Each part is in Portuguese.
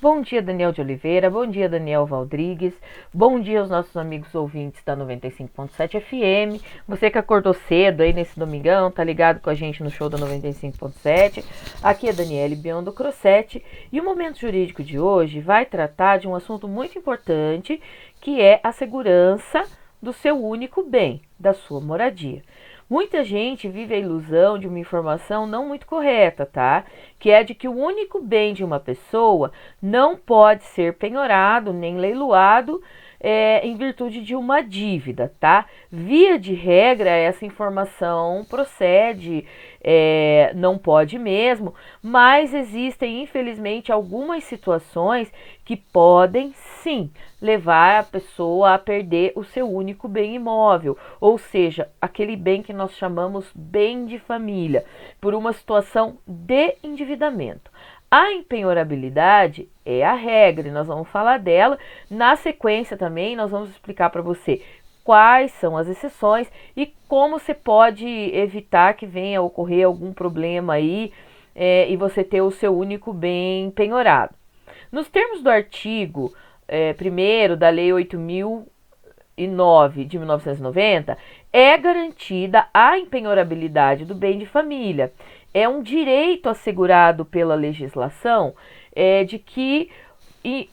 Bom dia, Daniel de Oliveira. Bom dia, Daniel Valdrigues. Bom dia aos nossos amigos ouvintes da 95.7 FM. Você que acordou cedo aí nesse domingão, tá ligado com a gente no show da 95.7. Aqui é Daniele Biondo Crossetti e o Momento Jurídico de hoje vai tratar de um assunto muito importante, que é a segurança do seu único bem, da sua moradia. Muita gente vive a ilusão de uma informação não muito correta, tá? Que é de que o único bem de uma pessoa não pode ser penhorado nem leiloado em virtude de uma dívida, tá? Via de regra, essa informação procede, não pode mesmo, mas existem, infelizmente, algumas situações que podem, sim, levar a pessoa a perder o seu único bem imóvel, ou seja, aquele bem que nós chamamos bem de família, por uma situação de endividamento. A empenhorabilidade é a regra, e nós vamos falar dela. Na sequência também nós vamos explicar para você quais são as exceções e como você pode evitar que venha a ocorrer algum problema aí e você ter o seu único bem penhorado. Nos termos do artigo 1º da Lei 8.009 de 1990, é garantida a empenhorabilidade do bem de família. É um direito assegurado pela legislação de que,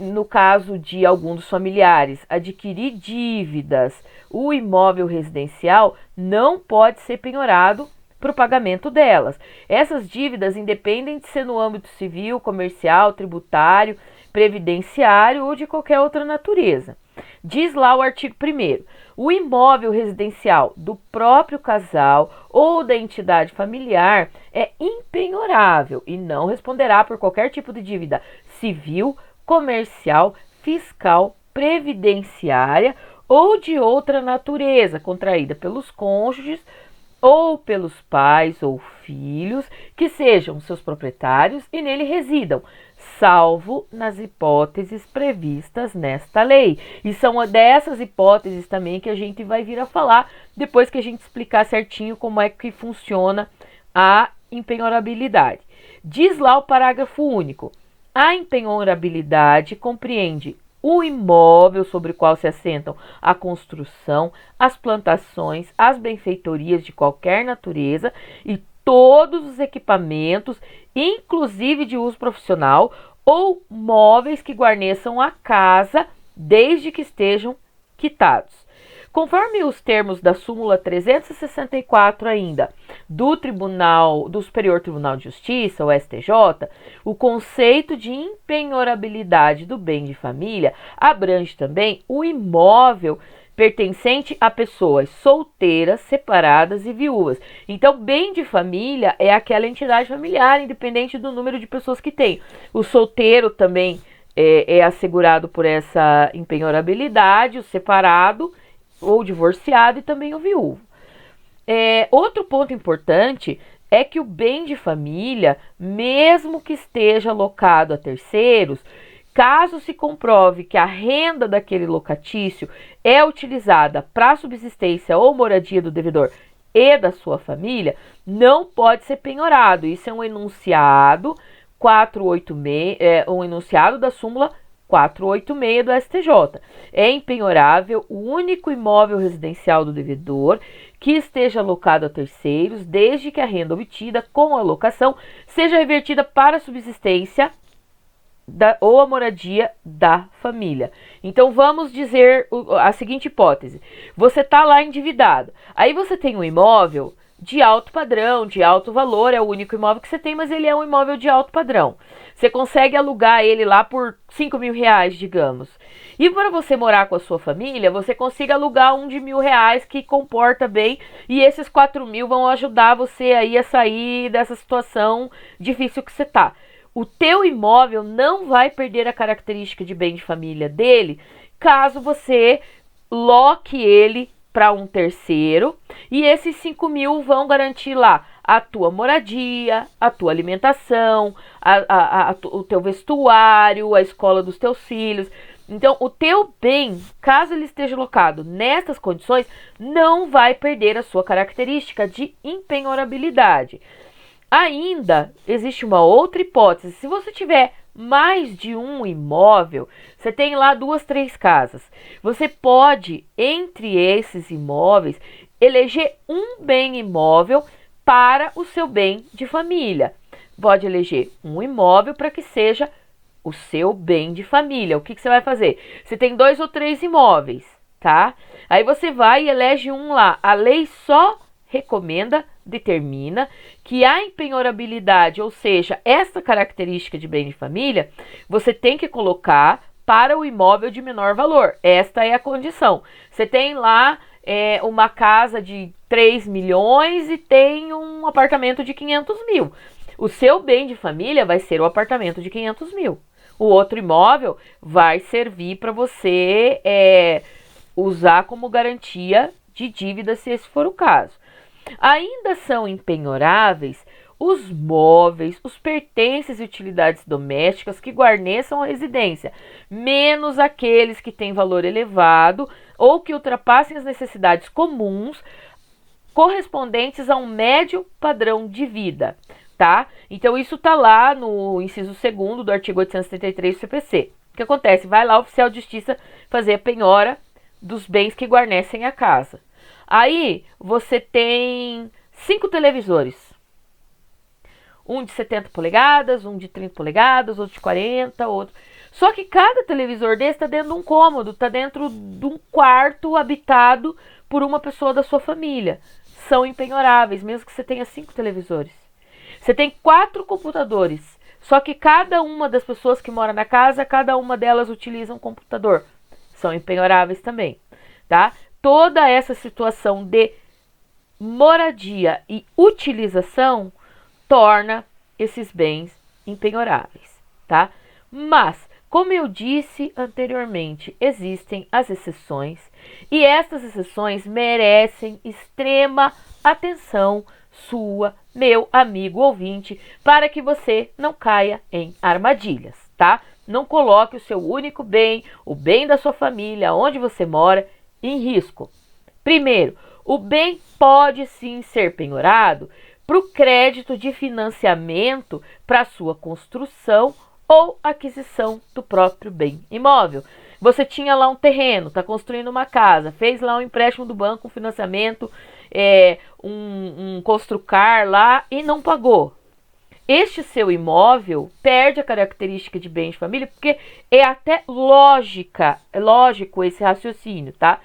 no caso de alguns dos familiares adquirir dívidas, o imóvel residencial não pode ser penhorado para o pagamento delas. Essas dívidas independem de ser no âmbito civil, comercial, tributário, previdenciário ou de qualquer outra natureza. Diz lá o artigo 1º, o imóvel residencial do próprio casal ou da entidade familiar é impenhorável e não responderá por qualquer tipo de dívida civil, comercial, fiscal, previdenciária ou de outra natureza contraída pelos cônjuges ou pelos pais ou filhos que sejam seus proprietários e nele residam, salvo nas hipóteses previstas nesta lei. E são dessas hipóteses também que a gente vai vir a falar depois que a gente explicar certinho como é que funciona a empenhorabilidade. Diz lá o parágrafo único: a empenhorabilidade compreende o imóvel sobre o qual se assentam a construção, as plantações, as benfeitorias de qualquer natureza e todos os equipamentos, inclusive de uso profissional, ou móveis que guarneçam a casa, desde que estejam quitados. Conforme os termos da súmula 364 ainda do Superior Tribunal de Justiça, o STJ, o conceito de empenhorabilidade do bem de família abrange também o imóvel pertencente a pessoas solteiras, separadas e viúvas. Então, bem de família é aquela entidade familiar, independente do número de pessoas que tem. O solteiro também é assegurado por essa empenhorabilidade, o separado ou divorciado e também o viúvo. Outro ponto importante é que o bem de família, mesmo que esteja alocado a terceiros, caso se comprove que a renda daquele locatício é utilizada para subsistência ou moradia do devedor e da sua família, não pode ser penhorado. Isso é um enunciado 486, um enunciado da súmula 486 do STJ. É empenhorável o único imóvel residencial do devedor que esteja alocado a terceiros, desde que a renda obtida com a locação seja revertida para a subsistência ou a moradia da família. Então vamos dizer a seguinte hipótese: você está lá endividado, aí você tem um imóvel de alto padrão, de alto valor, é o único imóvel que você tem, mas ele é um imóvel de alto padrão. Você consegue alugar ele lá por R$5.000, digamos. E para você morar com a sua família, você consiga alugar um de R$1.000 que comporta bem, e esses 4.000 vão ajudar você aí a sair dessa situação difícil que você está. O teu imóvel não vai perder a característica de bem de família dele, caso você loque ele para um terceiro, e esses 5.000 vão garantir lá a tua moradia, a tua alimentação, o teu vestuário, a escola dos teus filhos. Então, o teu bem, caso ele esteja locado nessas condições, não vai perder a sua característica de empenhorabilidade. Ainda existe uma outra hipótese. Se você tiver mais de um imóvel, você tem lá 2, 3 casas. Você pode, entre esses imóveis, eleger um bem imóvel para o seu bem de família. Pode eleger um imóvel para que seja o seu bem de família. O que você vai fazer? Você tem 2 ou 3 imóveis, tá? Aí você vai e elege um lá. A lei só recomenda, determina que a empenhorabilidade, ou seja, esta característica de bem de família, você tem que colocar para o imóvel de menor valor. Esta é a condição. Você tem lá uma casa de 3 milhões e tem um apartamento de 500 mil. O seu bem de família vai ser o apartamento de 500 mil. O outro imóvel vai servir para você usar como garantia de dívida, se esse for o caso. Ainda são empenhoráveis os móveis, os pertences e utilidades domésticas que guarneçam a residência, menos aqueles que têm valor elevado ou que ultrapassem as necessidades comuns correspondentes a um médio padrão de vida, tá? Então isso tá lá no inciso 2º do artigo 873 do CPC. O que acontece? Vai lá o oficial de justiça fazer a penhora dos bens que guarnecem a casa. Aí você tem 5 televisores. Um de 70 polegadas, um de 30 polegadas, outro de 40, outro. Só que cada televisor desse está dentro de um cômodo, está dentro de um quarto habitado por uma pessoa da sua família. São empenhoráveis, mesmo que você tenha 5 televisores. Você tem 4 computadores, só que cada uma das pessoas que mora na casa, cada uma delas utiliza um computador. São empenhoráveis também, tá? Toda essa situação de moradia e utilização torna esses bens empenhoráveis, tá? Mas, como eu disse anteriormente, existem as exceções e essas exceções merecem extrema atenção sua, meu amigo ouvinte, para que você não caia em armadilhas, tá? Não coloque o seu único bem, o bem da sua família, onde você mora, em risco. Primeiro, o bem pode sim ser penhorado para o crédito de financiamento para sua construção ou aquisição do próprio bem imóvel. Você tinha lá um terreno, está construindo uma casa, fez lá um empréstimo do banco, um financiamento, um construcar lá e não pagou. Este seu imóvel perde a característica de bem de família, porque é até lógico esse raciocínio, tá?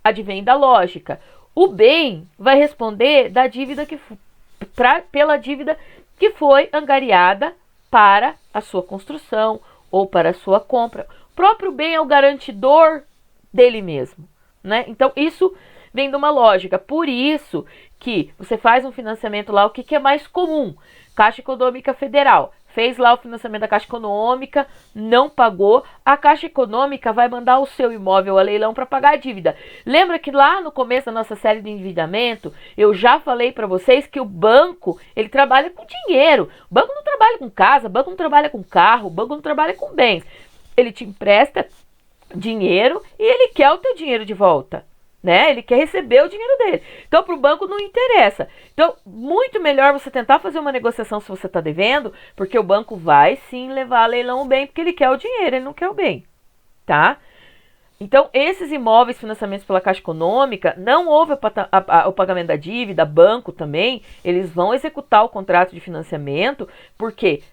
Advém da lógica. O bem vai responder da dívida pela dívida que foi angariada para a sua construção ou para a sua compra. O próprio bem é o garantidor dele mesmo, né? Então, isso vem de uma lógica. Por isso que você faz um financiamento lá, o que é mais comum? Caixa Econômica Federal. Fez lá o financiamento da Caixa Econômica, não pagou, a Caixa Econômica vai mandar o seu imóvel a leilão para pagar a dívida. Lembra que lá no começo da nossa série de endividamento, eu já falei para vocês que o banco, ele trabalha com dinheiro. O banco não trabalha com casa, o banco não trabalha com carro, o banco não trabalha com bens. Ele te empresta dinheiro e ele quer o teu dinheiro de volta, né? Ele quer receber o dinheiro dele. Então, para o banco não interessa. Então, muito melhor você tentar fazer uma negociação se você está devendo, porque o banco vai sim levar a leilão o bem, porque ele quer o dinheiro, ele não quer o bem, tá? Então, esses imóveis financiamentos pela Caixa Econômica, não houve o pagamento da dívida, banco também, eles vão executar o contrato de financiamento, porque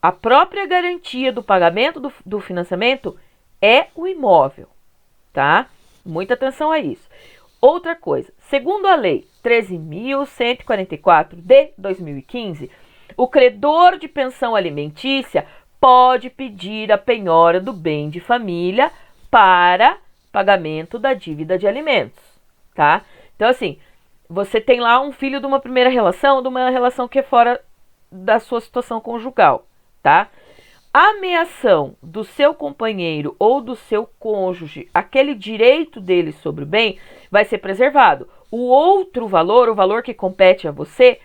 a própria garantia do pagamento do financiamento é o imóvel, tá? Muita atenção a isso. Outra coisa, segundo a Lei 13.144 de 2015, o credor de pensão alimentícia pode pedir a penhora do bem de família para pagamento da dívida de alimentos, tá? Então, assim, você tem lá um filho de uma primeira relação, de uma relação que é fora da sua situação conjugal, tá? A ameação do seu companheiro ou do seu cônjuge, aquele direito dele sobre o bem, vai ser preservado. O outro valor, o valor que compete a você,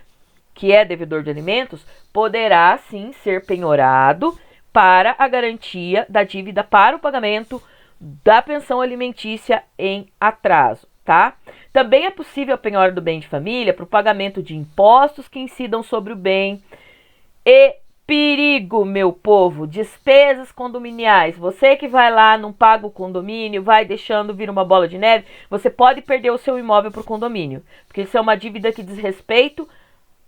que é devedor de alimentos, poderá sim ser penhorado para a garantia da dívida para o pagamento da pensão alimentícia em atraso, tá? Também é possível a penhora do bem de família para o pagamento de impostos que incidam sobre o bem e perigo, meu povo, despesas condominiais. Você que vai lá, não paga o condomínio, vai deixando vir uma bola de neve, você pode perder o seu imóvel para o condomínio, porque isso é uma dívida que diz respeito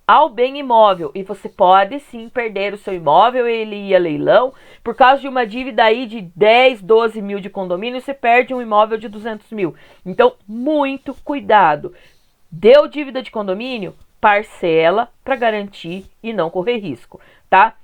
ao bem imóvel, e você pode sim perder o seu imóvel, ele ia a leilão, por causa de uma dívida aí de 10, 12 mil de condomínio, você perde um imóvel de 200 mil. Então, muito cuidado. Deu dívida de condomínio? Parcela para garantir e não correr risco, tá?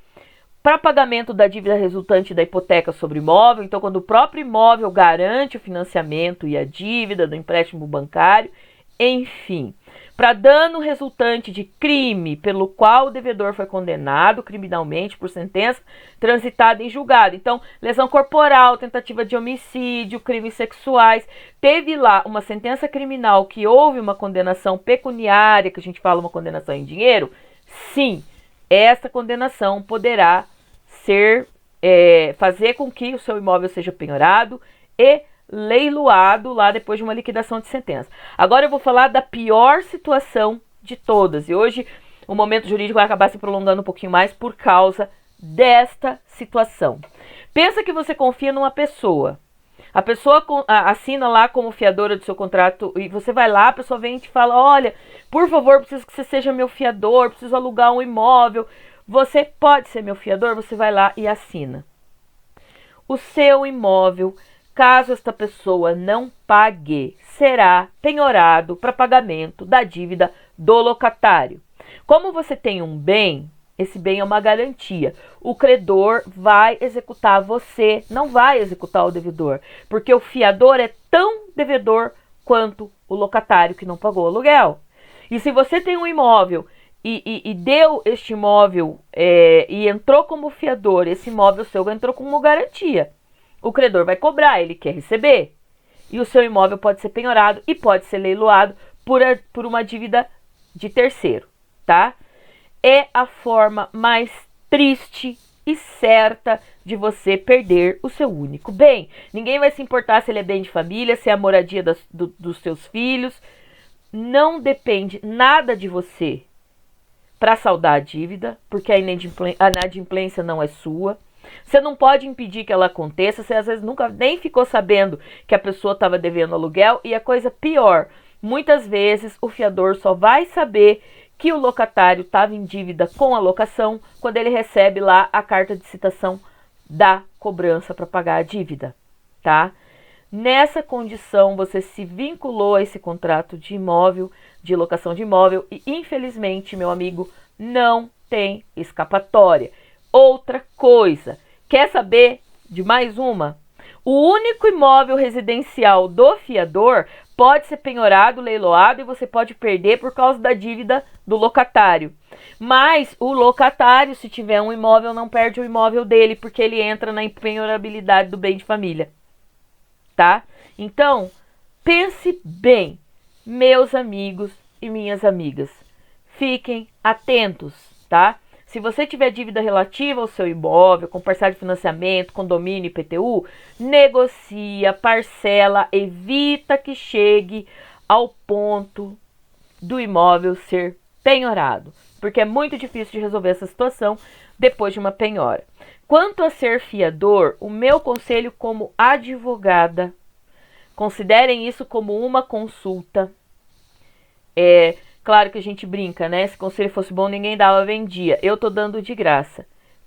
Para pagamento da dívida resultante da hipoteca sobre o imóvel, então quando o próprio imóvel garante o financiamento e a dívida do empréstimo bancário, enfim. Para dano resultante de crime pelo qual o devedor foi condenado criminalmente por sentença transitada em julgado. Então, lesão corporal, tentativa de homicídio, crimes sexuais. Teve lá uma sentença criminal que houve uma condenação pecuniária, que a gente fala uma condenação em dinheiro? Sim, essa condenação poderá fazer com que o seu imóvel seja penhorado e leiloado lá depois de uma liquidação de sentença. Agora eu vou falar da pior situação de todas. E hoje o momento jurídico vai acabar se prolongando um pouquinho mais por causa desta situação. Pensa que você confia numa pessoa. A pessoa assina lá como fiadora do seu contrato e você vai lá, a pessoa vem e te fala, olha, por favor, preciso que você seja meu fiador, preciso alugar um imóvel. Você pode ser meu fiador? Você vai lá e assina. O seu imóvel, caso esta pessoa não pague, será penhorado para pagamento da dívida do locatário. Como você tem um bem, esse bem é uma garantia. O credor vai executar você, não vai executar o devedor, porque o fiador é tão devedor quanto o locatário que não pagou o aluguel. E se você tem um imóvel e deu este imóvel e entrou como fiador, esse imóvel seu entrou como garantia. O credor vai cobrar, ele quer receber. E o seu imóvel pode ser penhorado e pode ser leiloado por uma dívida de terceiro, tá? É a forma mais triste e certa de você perder o seu único bem. Ninguém vai se importar se ele é bem de família, se é a moradia dos seus filhos. Não depende nada de você para saldar a dívida, porque a inadimplência não é sua. Você não pode impedir que ela aconteça, você às vezes nunca nem ficou sabendo que a pessoa estava devendo aluguel, e a coisa pior, muitas vezes o fiador só vai saber que o locatário estava em dívida com a locação quando ele recebe lá a carta de citação da cobrança para pagar a dívida, tá? Nessa condição, você se vinculou a esse contrato de imóvel, de locação de imóvel, e infelizmente, meu amigo, não tem escapatória. Outra coisa, quer saber de mais uma? O único imóvel residencial do fiador pode ser penhorado, leiloado e você pode perder por causa da dívida do locatário. Mas o locatário, se tiver um imóvel, não perde o imóvel dele, porque ele entra na impenhorabilidade do bem de família. Tá? Então, pense bem, meus amigos e minhas amigas. Fiquem atentos, tá? Se você tiver dívida relativa ao seu imóvel, com parcela de financiamento, condomínio, IPTU, negocia, parcela, evita que chegue ao ponto do imóvel ser penhorado, porque é muito difícil de resolver essa situação depois de uma penhora. Quanto a ser fiador, o meu conselho como advogada, considerem isso como uma consulta. Claro que a gente brinca, né? Se o conselho fosse bom, ninguém dava, vendia. Eu tô dando de graça.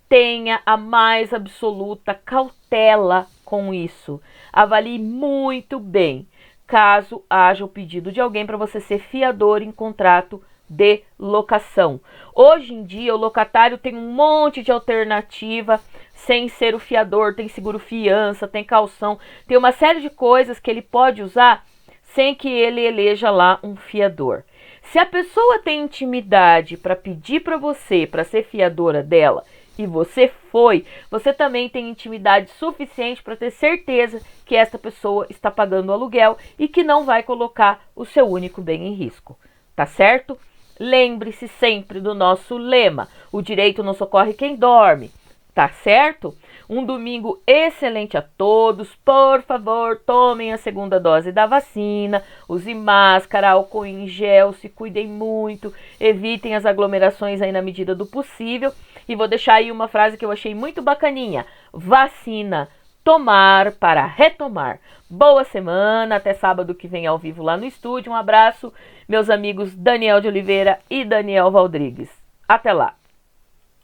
Tenha a mais absoluta cautela com isso. Avalie muito bem, caso haja o pedido de alguém para você ser fiador em contrato de locação. Hoje em dia, o locatário tem um monte de alternativa sem ser o fiador. Tem seguro fiança, tem calção, tem uma série de coisas que ele pode usar sem que ele eleja lá um fiador. Se a pessoa tem intimidade para pedir para você, para ser fiadora dela, e você foi, você também tem intimidade suficiente para ter certeza que esta pessoa está pagando o aluguel e que não vai colocar o seu único bem em risco. Tá certo? Lembre-se sempre do nosso lema: o direito não socorre quem dorme. Tá certo? Um domingo excelente a todos. Por favor, tomem a segunda dose da vacina, use máscara, álcool em gel, se cuidem muito, evitem as aglomerações aí na medida do possível. E vou deixar aí uma frase que eu achei muito bacaninha. Vacina, tomar para retomar. Boa semana, até sábado que vem ao vivo lá no estúdio. Um abraço, meus amigos Daniel de Oliveira e Daniel Valdrigues. Até lá!